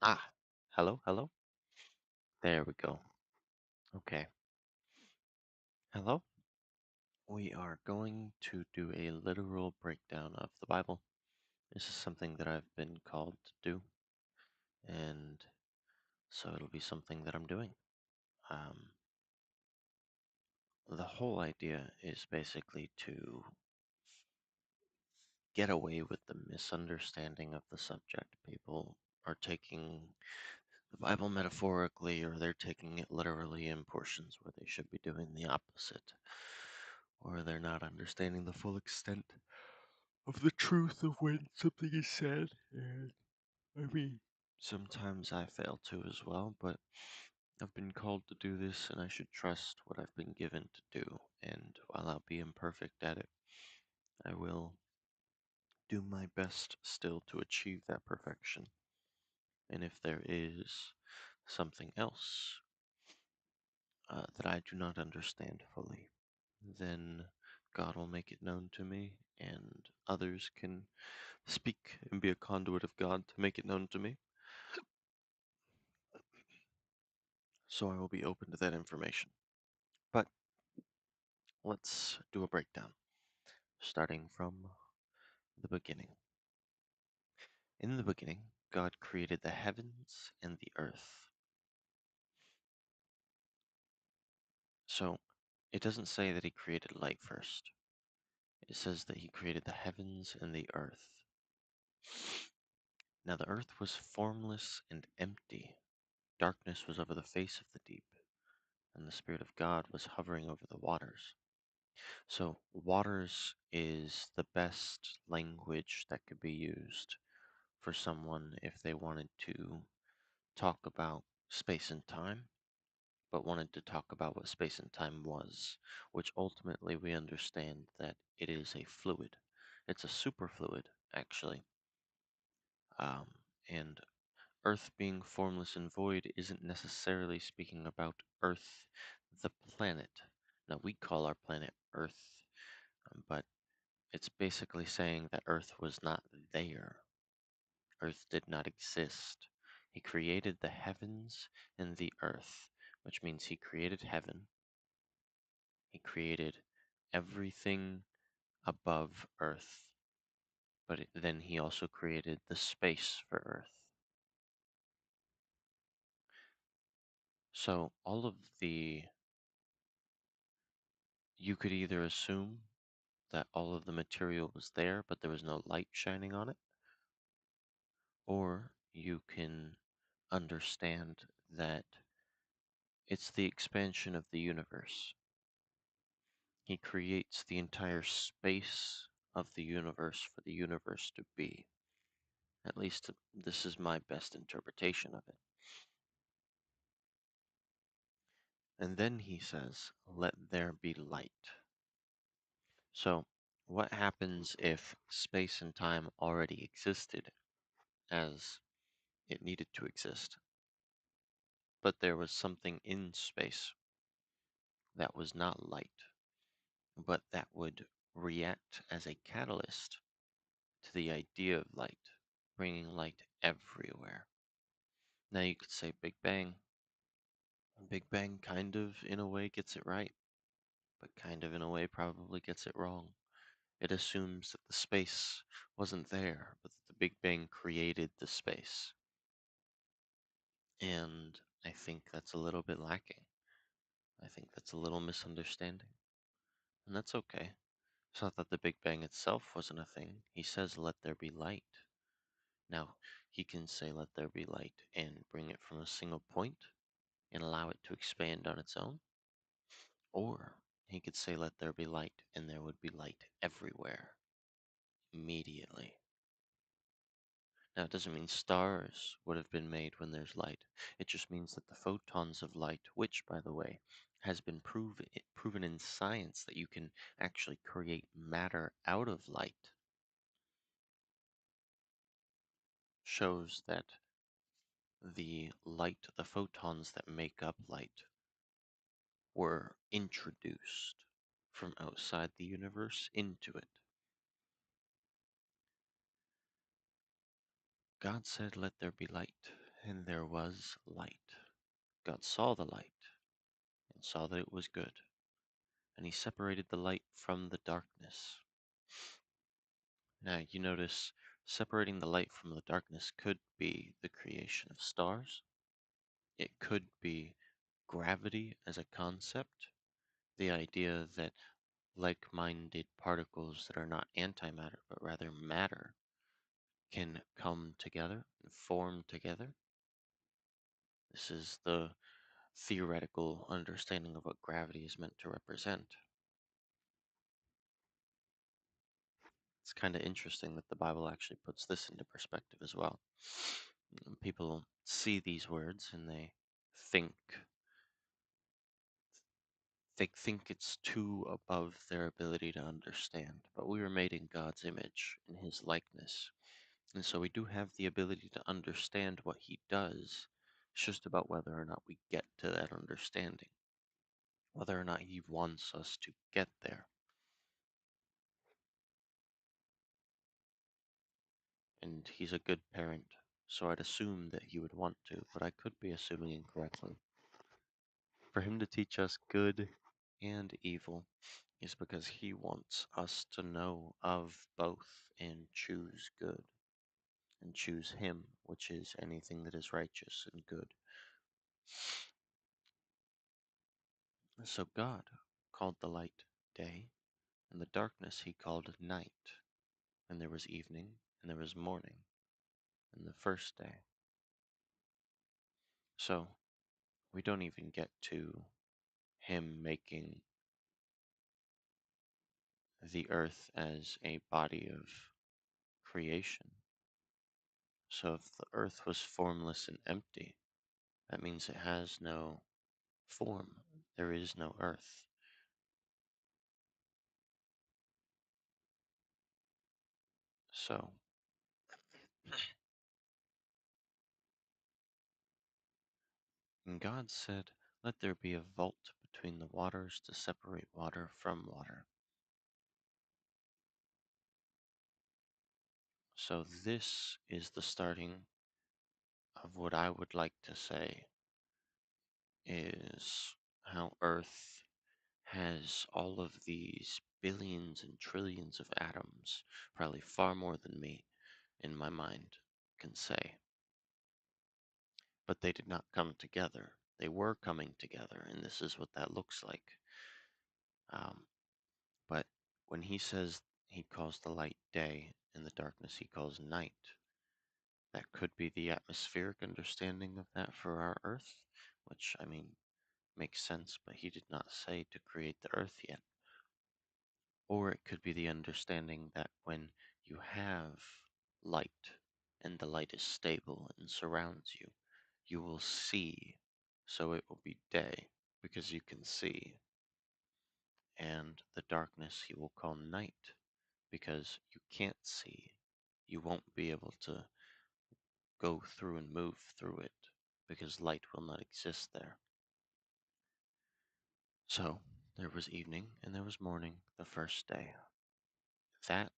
Ah, hello, hello. There we go. Okay. Hello. We are going to do a literal breakdown of the Bible. This is something that I've been called to do, and so it'll be something that I'm doing. Um, the whole idea is basically to get away with the misunderstanding of the subject. People are taking the Bible metaphorically, or they're taking it literally in portions where they should be doing the opposite, or they're not understanding the full extent of the truth of when something is said. And I mean, sometimes I fail to as well, but I've been called to do this and I should trust what I've been given to do. And while I'll be imperfect at it, I will do my best still to achieve that perfection. And if there is something else that I do not understand fully, then God will make it known to me, and others can speak and be a conduit of God to make it known to me. So I will be open to that information. But let's do a breakdown, starting from the beginning. In the beginning, God created the heavens and the earth. So it doesn't say that He created light first, it says that He created the heavens and the earth. Now the earth was formless and empty. Darkness was over the face of the deep, and the Spirit of God was hovering over the waters. So, waters is the best language that could be used for someone if they wanted to talk about space and time, but wanted to talk about what space and time was, which ultimately we understand that it is a fluid. It's a superfluid, actually. Um, and Earth being formless and void isn't necessarily speaking about Earth, the planet. Now, we call our planet Earth, but it's basically saying that Earth was not there. Earth did not exist. He created the heavens and the earth, which means he created heaven. He created everything above earth, but then he also created the space for earth. So all of the, you could either assume that all of the material was there, but there was no light shining on it, or you can understand that it's the expansion of the universe. He creates the entire space of the universe for the universe to be. At least this is my best interpretation of it. And then he says, let there be light. So, what happens if space and time already existed as it needed to exist, but there was something in space that was not light, but that would react as a catalyst to the idea of light, bringing light everywhere? Now you could say Big Bang. Big Bang kind of, in a way, gets it right, but kind of, in a way, probably gets it wrong. It assumes that the space wasn't there, but that the Big Bang created the space. And I think that's a little bit lacking. I think that's a little misunderstanding. And that's okay. It's not that the Big Bang itself wasn't a thing. He says, let there be light. Now, he can say, let there be light, and bring it from a single point and allow it to expand on its own. Or he could say, let there be light, and there would be light everywhere immediately. Now, it doesn't mean stars would have been made when there's light. It just means that the photons of light, which, by the way, has been proven in science that you can actually create matter out of light, shows that the light, the photons that make up light, were introduced from outside the universe into it. God said, "Let there be light," and there was light. God saw the light and saw that it was good, and he separated the light from the darkness. Now, you notice separating the light from the darkness could be the creation of stars. It could be gravity as a concept, the idea that like-minded particles that are not antimatter but rather matter can come together and form together. This is the theoretical understanding of what gravity is meant to represent. It's kind of interesting that the Bible actually puts this into perspective as well. People see these words and think they think it's too above their ability to understand. But we were made in God's image, in his likeness. And so we do have the ability to understand what he does. It's just about whether or not we get to that understanding, whether or not he wants us to get there. And he's a good parent, so I'd assume that he would want to, but I could be assuming incorrectly. For him to teach us good and evil is because he wants us to know of both and choose good, and choose him, which is anything that is righteous and good. So God called the light day, and the darkness he called night. And there was evening, and there was morning, and the first day. So we don't even get to him making the earth as a body of creation. So if the earth was formless and empty, that means it has no form. There is no earth. So, and God said, "Let there be a vault between the waters to separate water from water." So this is the starting of what I would like to say is how Earth has all of these billions and trillions of atoms, probably far more than me in my mind can say. But they did not come together. They were coming together, and this is what that looks like. Um, but when he says he calls the light day and the darkness he calls night, that could be the atmospheric understanding of that for our Earth, which, I mean, makes sense, but he did not say to create the Earth yet. Or it could be the understanding that when you have light and the light is stable and surrounds you, you will see. So it will be day because you can see. And the darkness he will call night because you can't see. You won't be able to go through and move through it because light will not exist there. So there was evening and there was morning the first day. That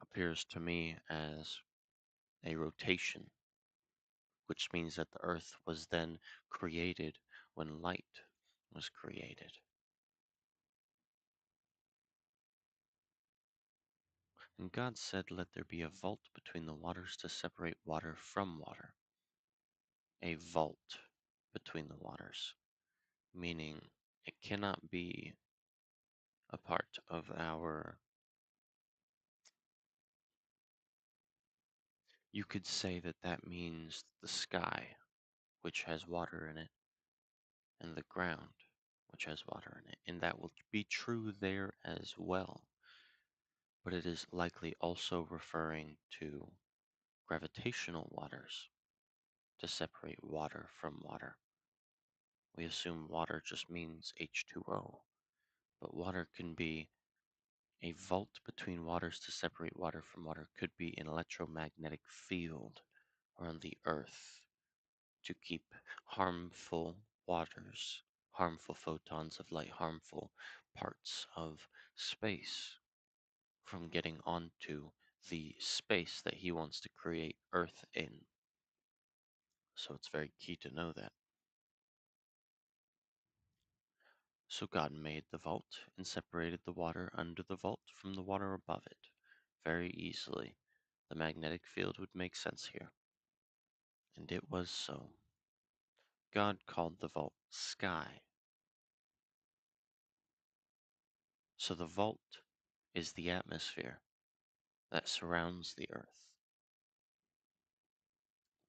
appears to me as a rotation, which means that the earth was then created when light was created. And God said, "Let there be a vault between the waters to separate water from water." A vault between the waters, meaning it cannot be a part of our. You could say that that means the sky, which has water in it, and the ground, which has water in it. And that will be true there as well. But it is likely also referring to gravitational waters to separate water from water. We assume water just means H2O, but water can be a vault between waters to separate water from water, could be an electromagnetic field or on the earth to keep harmful waters, harmful photons of light, harmful parts of space from getting onto the space that he wants to create Earth in. So it's very key to know that. So God made the vault and separated the water under the vault from the water above it very easily. The magnetic field would make sense here. And it was so. God called the vault sky. So the vault is the atmosphere that surrounds the earth.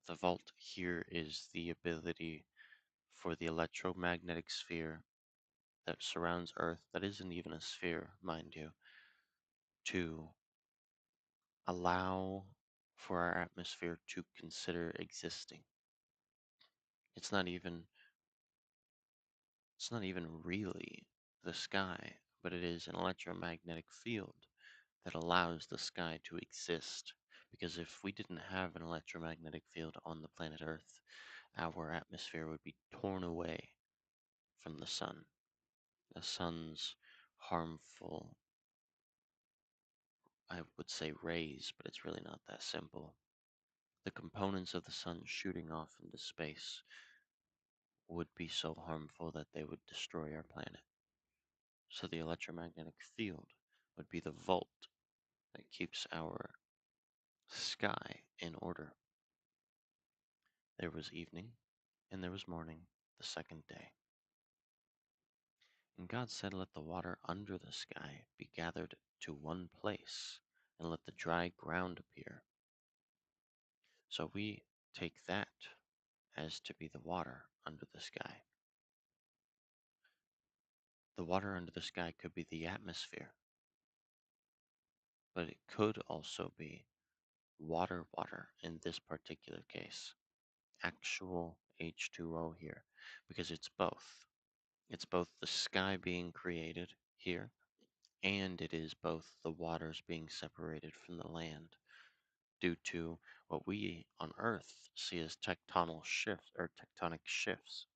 The vault here is the ability for the electromagnetic sphere that surrounds Earth, that isn't even a sphere, mind you, to allow for our atmosphere to consider existing. It's not even it's not even really the sky, but it is an electromagnetic field that allows the sky to exist. Because if we didn't have an electromagnetic field on the planet Earth, our atmosphere would be torn away from the sun. The sun's harmful, I would say, rays, but it's really not that simple. The components of the sun shooting off into space would be so harmful that they would destroy our planet. So the electromagnetic field would be the vault that keeps our sky in order. There was evening, and there was morning, the second day. And God said, "Let the water under the sky be gathered to one place, and let the dry ground appear." So we take that as to be the water under the sky. The water under the sky could be the atmosphere, but it could also be water in this particular case. Actual H2O here, because it's both. It's both the sky being created here, and it is both the waters being separated from the land due to what we on Earth see as tectonic shifts.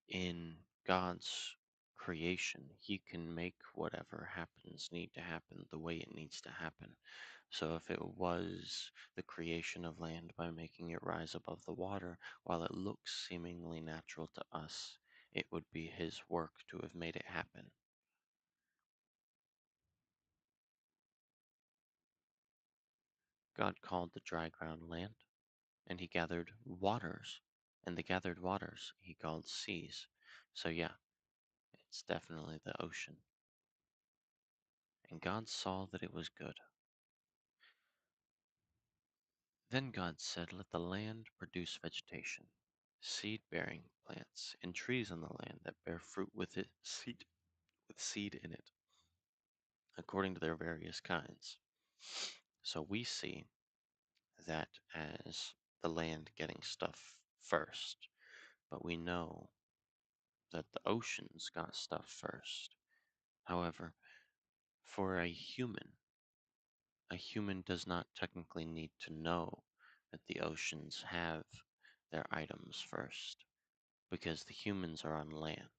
In God's creation, He can make whatever happens need to happen the way it needs to happen. So if it was the creation of land by making it rise above the water, while it looks seemingly natural to us, it would be His work to have made it happen. God called the dry ground land, and He gathered waters, and the gathered waters He called seas. So yeah, it's definitely the ocean. And God saw that it was good. Then God said, "Let the land produce vegetation, seed-bearing plants, and trees on the land that bear fruit with seed in it, according to their various kinds." So we see that as the land getting stuff first, but we know that the oceans got stuff first. However, for a human does not technically need to know that the oceans have their items first, because the humans are on land.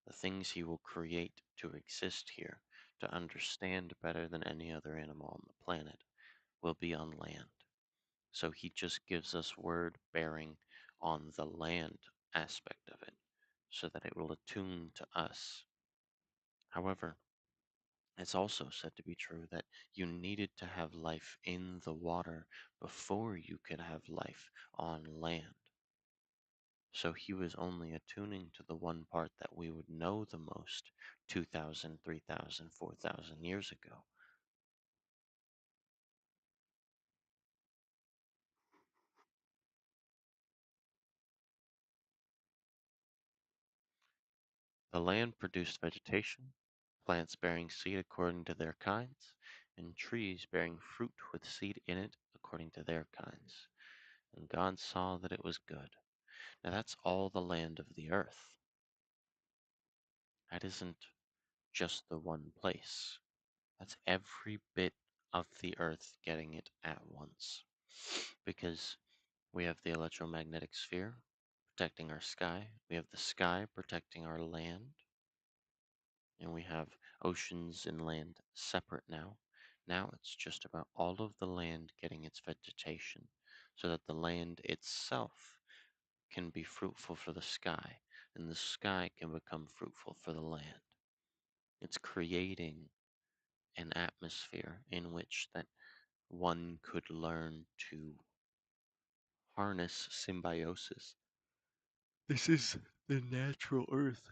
The things he will create to exist here, to understand better than any other animal on the planet, will be on land. So he just gives us word bearing on the land aspect of it, so that it will attune to us. However, it's also said to be true that you needed to have life in the water before you could have life on land. So he was only attuning to the one part that we would know the most 2,000, 3,000, 4,000 years ago. The land produced vegetation, plants bearing seed according to their kinds, and trees bearing fruit with seed in it according to their kinds. And God saw that it was good. Now that's all the land of the earth. That isn't just the one place. That's every bit of the earth getting it at once. Because We have the electromagnetic sphere protecting our sky. We have the sky protecting our land. And we have oceans and land separate now. Now it's just about all of the land getting its vegetation so that the land itself can be fruitful for the sky, and the sky can become fruitful for the land. It's creating an atmosphere in which that one could learn to harness symbiosis. This is the natural earth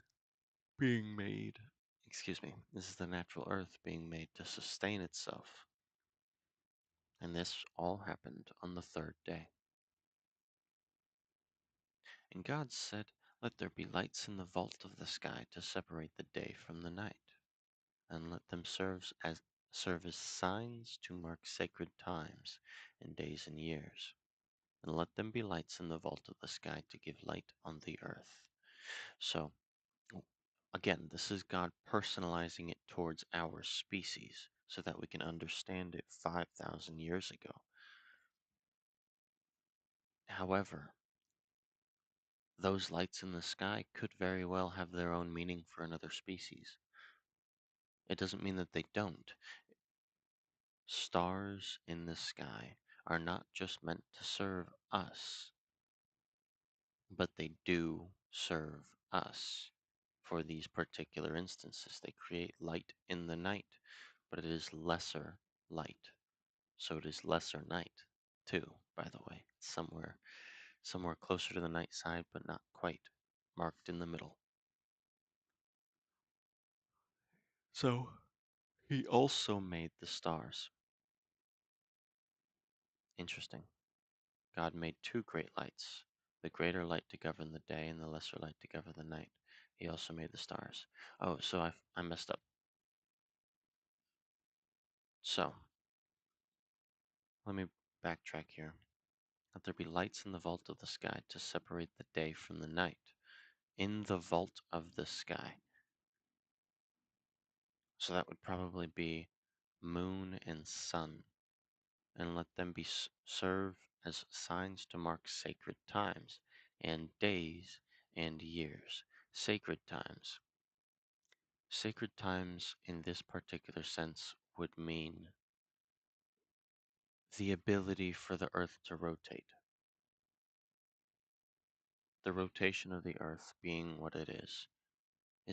being made. Excuse me. This is the natural earth being made to sustain itself. And this all happened on the third day. And God said, "Let there be lights in the vault of the sky to separate the day from the night, and let them serve as signs to mark sacred times and days and years. And let them be lights in the vault of the sky to give light on the earth." So, again, this is God personalizing it towards our species so that we can understand it 5,000 years ago. However, those lights in the sky could very well have their own meaning for another species. It doesn't mean that they don't. Stars in the sky are not just meant to serve us, but they do serve us for these particular instances. They create light in the night, but it is lesser light. So it is lesser night too, by the way. Somewhere closer to the night side, but not quite marked in the middle. So he also made the stars. Interesting. God made two great lights, the greater light to govern the day and the lesser light to govern the night. He also made the stars. Oh, so I messed up. So let me backtrack here. Let there be lights in the vault of the sky to separate the day from the night. In the vault of the sky. So that would probably be moon and sun. And let them be serve as signs to mark sacred times and days and years. Sacred times. Sacred times in this particular sense would mean the ability for the earth to rotate. The rotation of the earth being what it is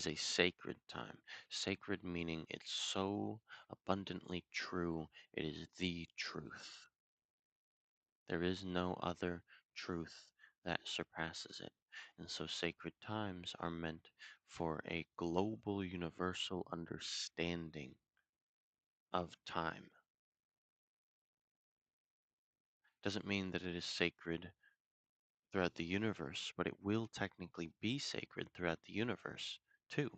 a sacred time. Sacred meaning it's so abundantly true, it is the truth. There is no other truth that surpasses it. And so sacred times are meant for a global, universal understanding of time. Doesn't mean that it is sacred throughout the universe, but it will technically be sacred throughout the universe too,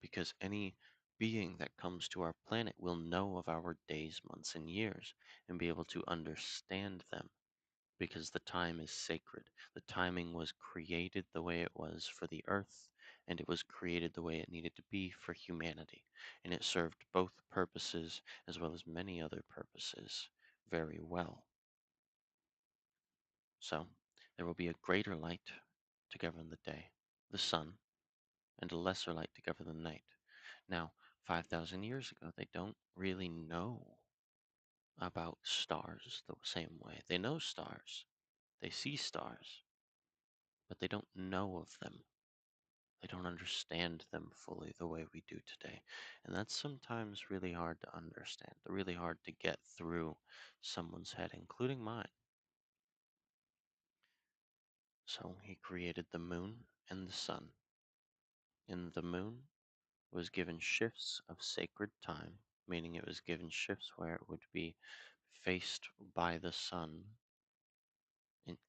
because any being that comes to our planet will know of our days, months, and years and be able to understand them because the time is sacred. The timing was created the way it was for the earth, and it was created the way it needed to be for humanity. And it served both purposes as well as many other purposes very well. So, there will be a greater light to govern the day, the sun, and a lesser light to govern the night. Now, 5,000 years ago, they don't really know about stars the same way. They know stars, they see stars, but they don't know of them. They don't understand them fully the way we do today. And that's sometimes really hard to understand, really hard to get through someone's head, including mine. So he created the moon and the sun. And the moon was given shifts of sacred time, meaning it was given shifts where it would be faced by the sun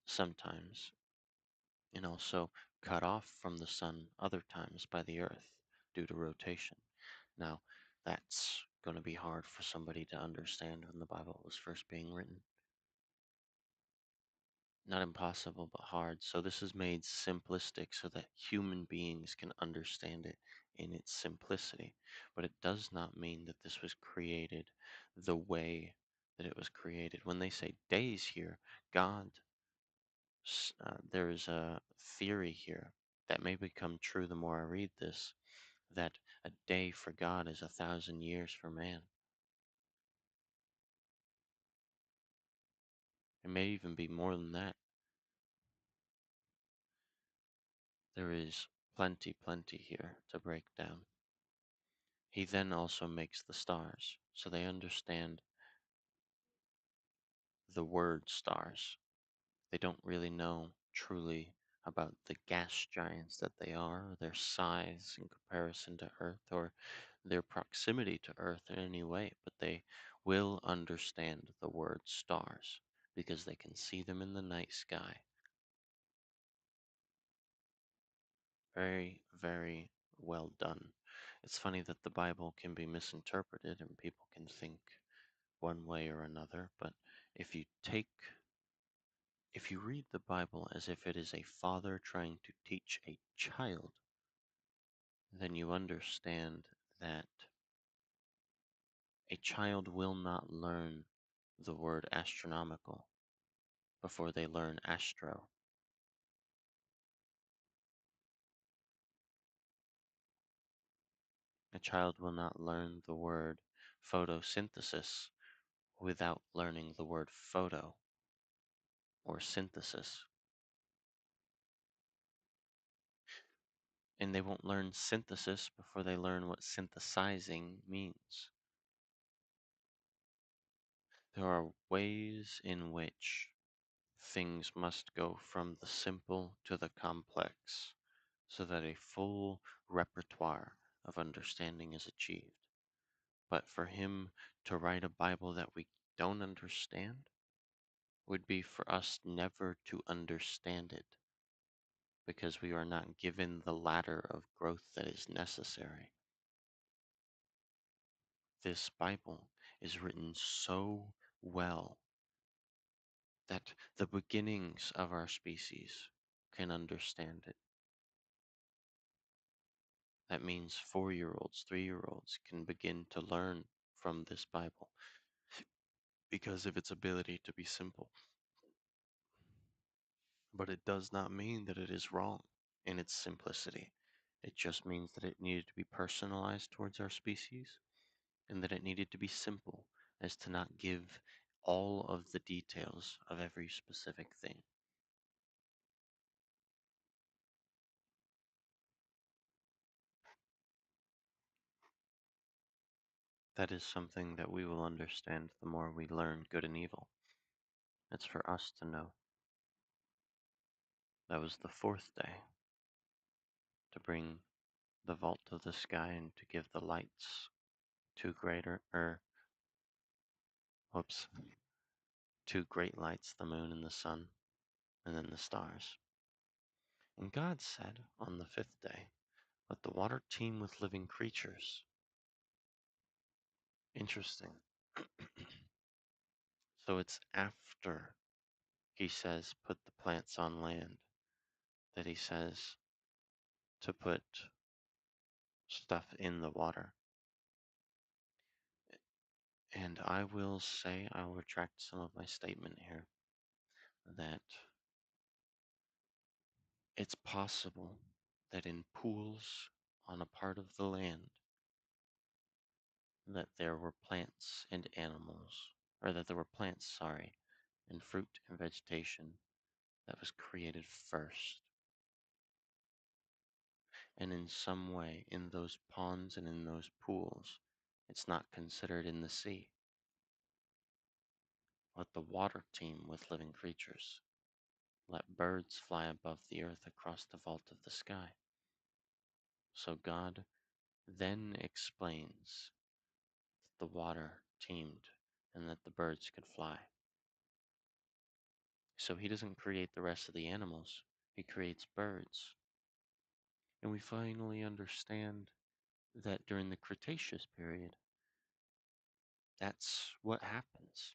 sometimes, and also cut off from the sun other times by the earth due to rotation. Now, that's going to be hard for somebody to understand when the Bible was first being written. Not impossible, but hard. So this is made simplistic so that human beings can understand it in its simplicity. But it does not mean that this was created the way that it was created. When they say days here, God There is a theory here that may become true the more I read this, that a day for God is 1,000 years for man. It may even be more than that. There is plenty, plenty here to break down. He then also makes the stars, so they understand the word stars. They don't really know truly about the gas giants that they are, their size in comparison to Earth, or their proximity to Earth in any way, but they will understand the word stars because they can see them in the night sky. Very, very well done. It's funny that the Bible can be misinterpreted and people can think one way or another, but if you take if you read the Bible as if it is a father trying to teach a child, then you understand that a child will not learn the word astronomical before they learn astro. A child will not learn the word photosynthesis without learning the word photo or synthesis. And they won't learn synthesis before they learn what synthesizing means. There are ways in which things must go from the simple to the complex so that a full repertoire of understanding is achieved. But for him to write a Bible that we don't understand would be for us never to understand it because we are not given the ladder of growth that is necessary. This Bible is written so well that the beginnings of our species can understand it. That means 4-year-olds, 3-year-olds can begin to learn from this Bible because of its ability to be simple. But it does not mean that it is wrong in its simplicity. It just means that it needed to be personalized towards our species and that it needed to be simple as to not give all of the details of every specific thing. That is something that we will understand the more we learn good and evil. It's for us to know. That was the fourth day, to bring the vault of the sky and to give the lights two greater, whoops, two great lights, the moon and the sun, and then the stars. And God said on the fifth day, let the water teem with living creatures. Interesting. So it's after he says, put the plants on land, that he says to put stuff in the water. And I will say, I will retract some of my statement here, that it's possible that in pools on a part of the land that there were plants and animals, or that there were plants, sorry, and fruit and vegetation that was created first. And in some way, in those ponds and in those pools, it's not considered in the sea. Let the water teem with living creatures. Let birds fly above the earth across the vault of the sky. So God then explains that the water teemed and that the birds could fly. So he doesn't create the rest of the animals, he creates birds. And we finally understand that during the Cretaceous period, that's what happens.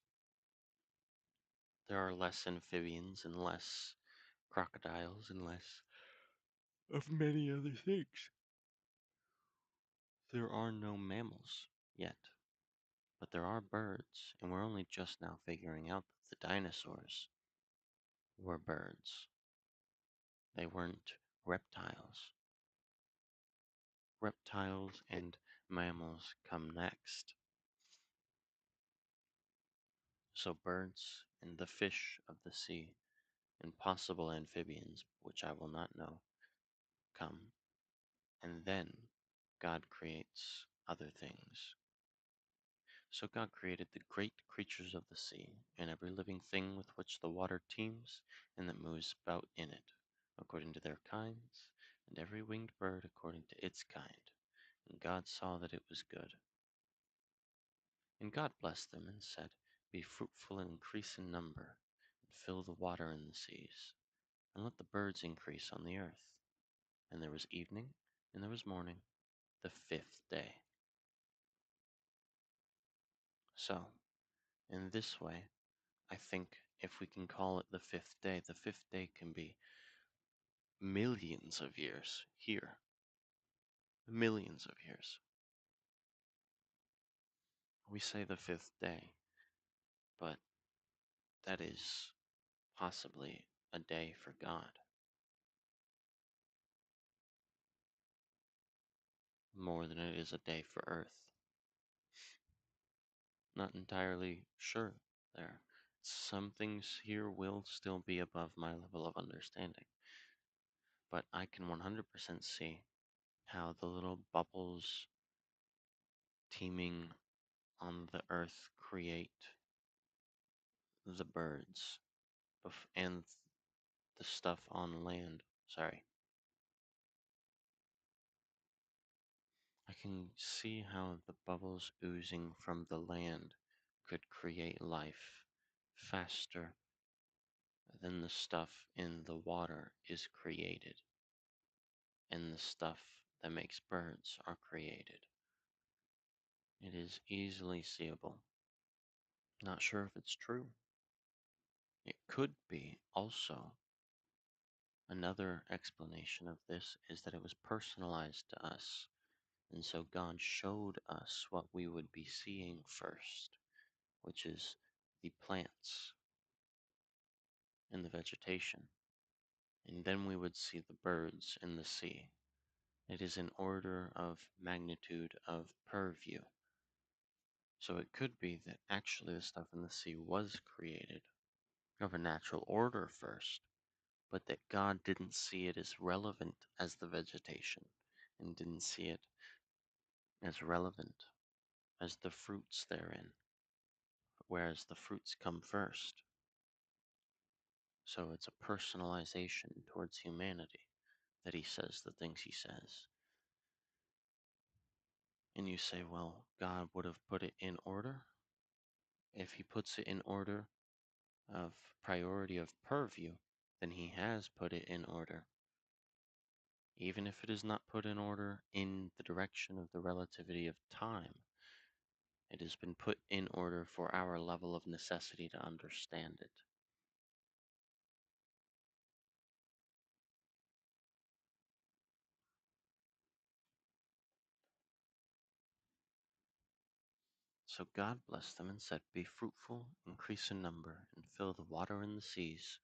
There are less amphibians and less crocodiles and less of many other things. There are no mammals yet, but there are birds, and we're only just now figuring out that the dinosaurs were birds. They weren't reptiles. Reptiles and mammals come next. So birds and the fish of the sea and possible amphibians, which I will not know, come. And then God creates other things. So God created the great creatures of the sea, and every living thing with which the water teems, and that moves about in it, according to their kinds, and every winged bird according to its kind. And God saw that it was good. And God blessed them and said, be fruitful and increase in number, and fill the water in the seas, and let the birds increase on the earth. And there was evening, and there was morning, the fifth day. So, in this way, I think if we can call it the fifth day can be millions of years here. Millions of years. We say the fifth day, but that is possibly a day for God, more than it is a day for earth. Not entirely sure there. Some things here will still be above my level of understanding, but I can 100% see how the little bubbles teeming on the earth create the birds and the stuff on land. Sorry. I can see how the bubbles oozing from the land could create life faster than the stuff in the water is created and the stuff that makes birds are created. It is easily seeable. Not sure if it's true. It could be also. Another explanation of this is that it was personalized to us, and so God showed us what we would be seeing first, which is the plants and the vegetation, and then we would see the birds in the sea. It is an order of magnitude of purview. So it could be that actually the stuff in the sea was created of a natural order first, but that God didn't see it as relevant as the vegetation and didn't see it as relevant as the fruits therein, whereas the fruits come first. So it's a personalization towards humanity that he says the things he says. And you say, well, God would have put it in order. If he puts it in order of priority of purview, then he has put it in order. Even if it is not put in order in the direction of the relativity of time, it has been put in order for our level of necessity to understand it. So God blessed them and said, be fruitful, increase in number, and fill the water in the seas,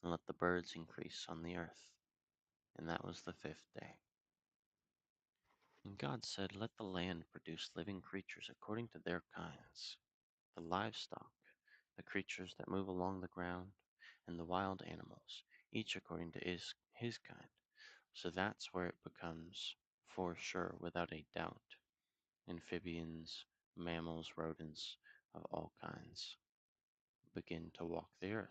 and let the birds increase on the earth. And that was the fifth day. And God said, let the land produce living creatures according to their kinds, the livestock, the creatures that move along the ground, and the wild animals, each according to his kind. So that's where it becomes, for sure, without a doubt, amphibians, mammals, rodents of all kinds begin to walk the earth.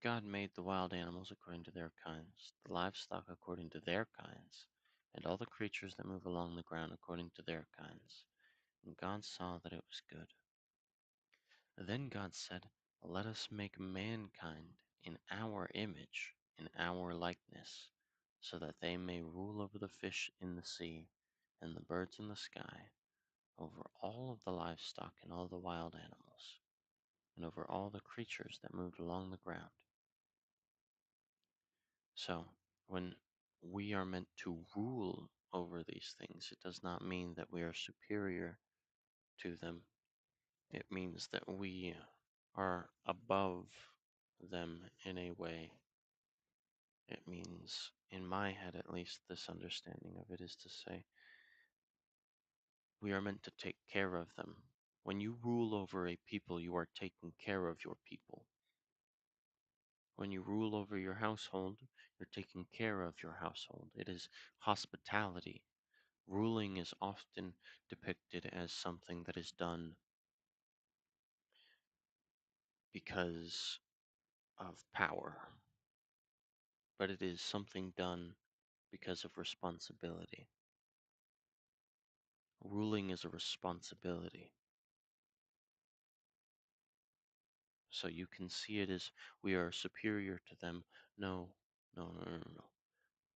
God made the wild animals according to their kinds, the livestock according to their kinds, and all the creatures that move along the ground according to their kinds. And God saw that it was good. Then God said, let us make mankind in our image, in our likeness, so that they may rule over the fish in the sea, and the birds in the sky, over all of the livestock and all the wild animals. and over all the creatures that moved along the ground. So, when we are meant to rule over these things, it does not mean that we are superior to them. It means that we are above them in a way. It means, in my head at least, this understanding of it is to say, we are meant to take care of them. When you rule over a people, you are taking care of your people. When you rule over your household, you're taking care of your household. It is hospitality. Ruling is often depicted as something that is done because of power, but it is something done because of responsibility. Ruling is a responsibility. So you can see it as we are superior to them. No, no, no, no, no.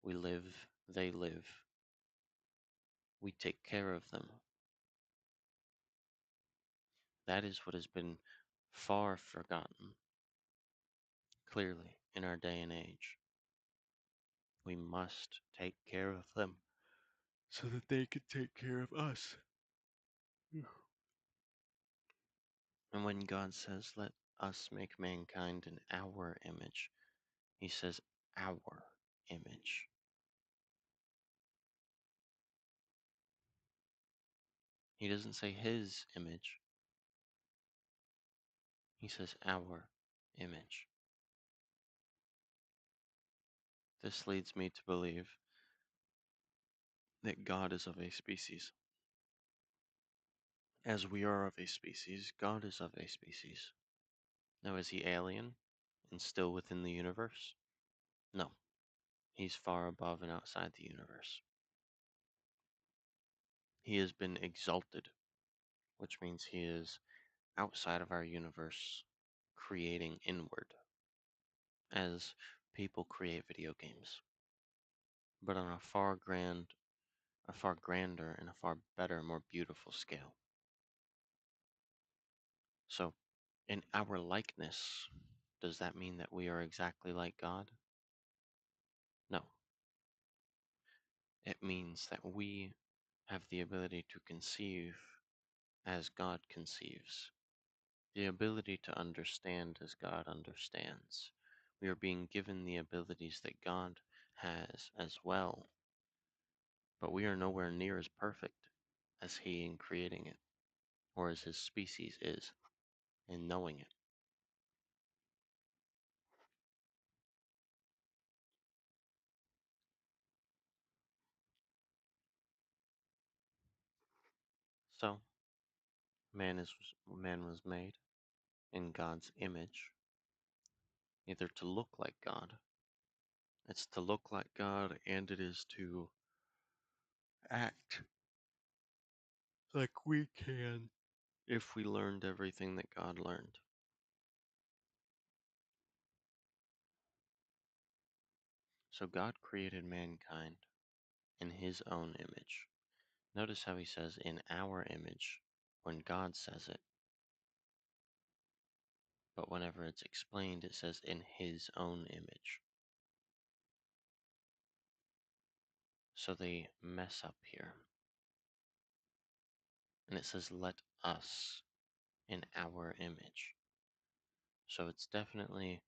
We live, they live. We take care of them. That is what has been far forgotten, clearly, in our day and age. We must take care of them so that they can take care of us. And when God says, let us make mankind in our image, he says, our image. He doesn't say his image, he says, our image. This leads me to believe that God is of a species. As we are of a species, God is of a species. Now, is he alien and still within the universe? No, he's far above and outside the universe. He has been exalted, which means he is outside of our universe, creating inward, as people create video games, but on a far grander and a far better, more beautiful scale. So, in our likeness, does that mean that we are exactly like God? No. It means that we have the ability to conceive as God conceives, the ability to understand as God understands. We are being given the abilities that God has as well, but we are nowhere near as perfect as He in creating it, or as His species is in knowing it. So, man was made in God's image, either to look like God. It's to look like God, and it is to act like we can if we learned everything that God learned. So God created mankind in his own image. Notice how he says in our image when God says it, but whenever it's explained, it says in his own image. So they mess up here. And it says, let us in our image. So it's definitely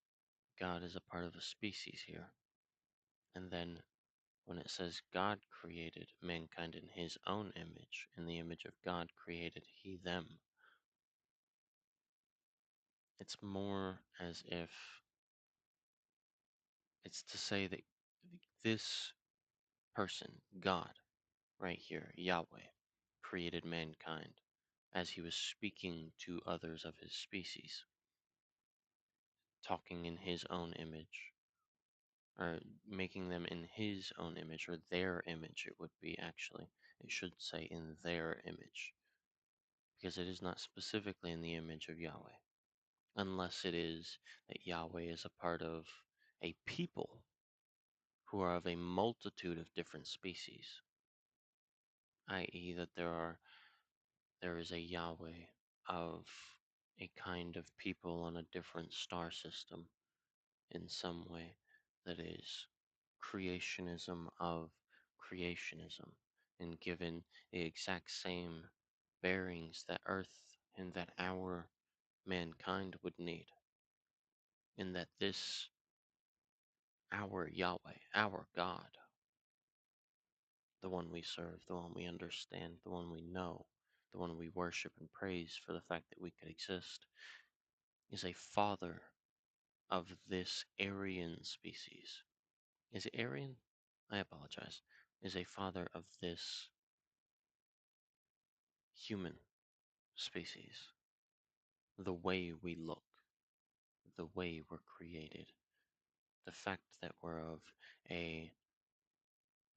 God is a part of a species here. And then when it says God created mankind in his own image, in the image of God created he them, it's more as if it's to say that this person, God, right here, Yahweh, created mankind as he was speaking to others of his species, talking in his own image, or making them in his own image, or their image, it would be actually. It should say in their image, because it is not specifically in the image of Yahweh, unless it is that Yahweh is a part of a people who are of a multitude of different species, i.e., that there is a Yahweh of a kind of people on a different star system in some way that is creationism of creationism, and given the exact same bearings that Earth and that our mankind would need, and that this, our Yahweh, our God, the one we serve, the one we understand, the one we know, the one we worship and praise for the fact that we could exist, is a father of this Aryan species. Is it Aryan? I apologize. Is a father of this human species. The way we look, the way we're created, the fact that we're of a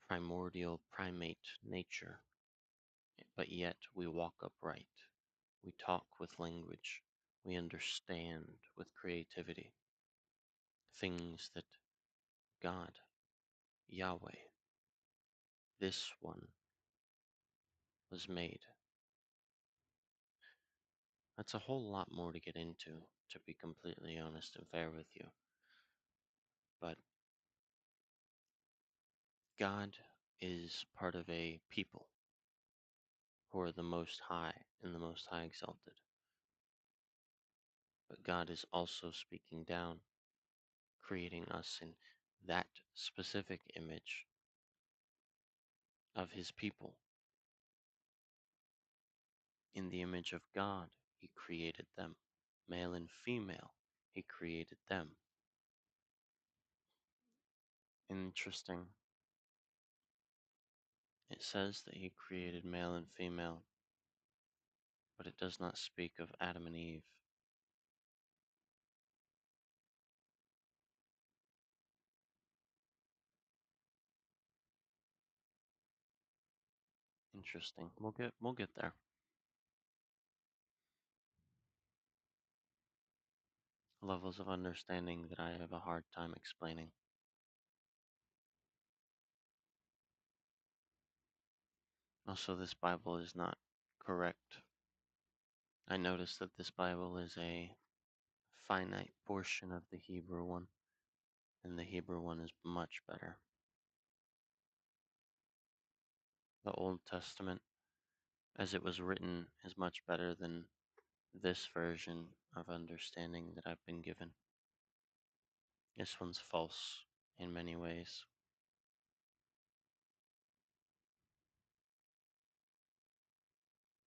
primordial primate nature, but yet we walk upright. We talk with language. We understand with creativity. Things that God, Yahweh, this one, was made. That's a whole lot more to get into, to be completely honest and fair with you. But God is part of a people who are the Most High and the Most High exalted. But God is also speaking down, creating us in that specific image of His people. In the image of God, He created them. Male and female, He created them. Interesting. It says that He created male and female, but it does not speak of Adam and Eve. Interesting. We'll get there. Levels of understanding that I have a hard time explaining. Also, this Bible is not correct. I noticed that this Bible is a finite portion of the Hebrew one, and the Hebrew one is much better. The Old Testament, as it was written, is much better than this version of understanding that I've been given. This one's false in many ways.